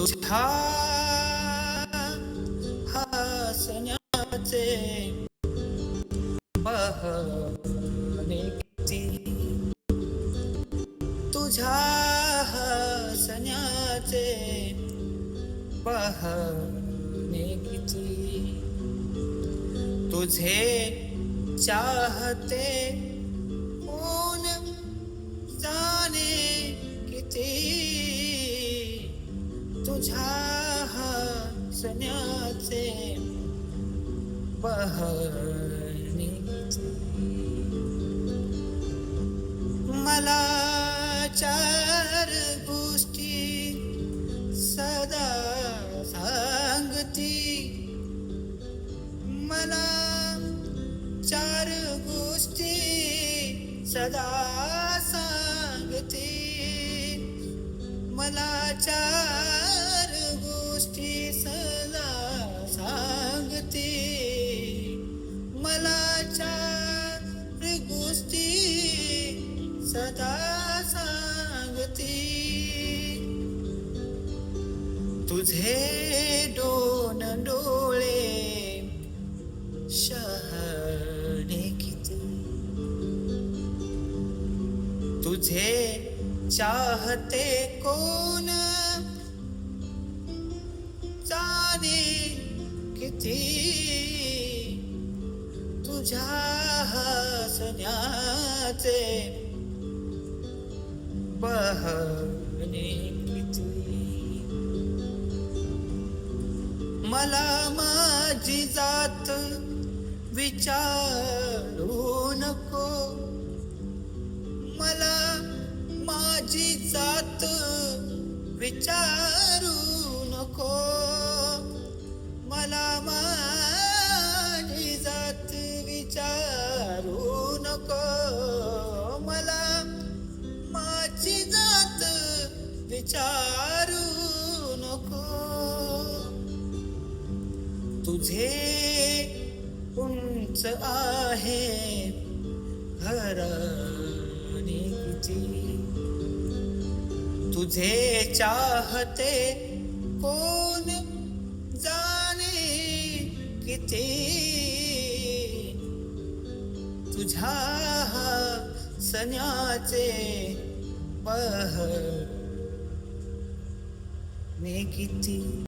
तुझ्या हसण्याचे बहाने किती, तुझ्या हसण्याचे बहाने किती, तुझे चाहते होऊन जाणे किती, तुझ्या हसण्याचे बहाने किती. मला चार गोष्टी सदा सांगती, मला चार गोष्टी सदा सांगती, मला चार गोष्टी सदा सांगती, मला चार गोष्टी सदा सांगती. तुझे दोन डोळे शहाणे किती, तुझे चाहते कोण जाणे किती, तुझ्या हसण्याचे बहाने किती. मला माझी जात विचारू नको, मला माझी जात विचारू नको, मला माझी जात विचारू नको, मला माझी जात विचारू नको. तुझे उंच आहे घराणे किती, तुझे चाहते कोण जाणे किती, तुझ्या हसण्याचे बहाने किती.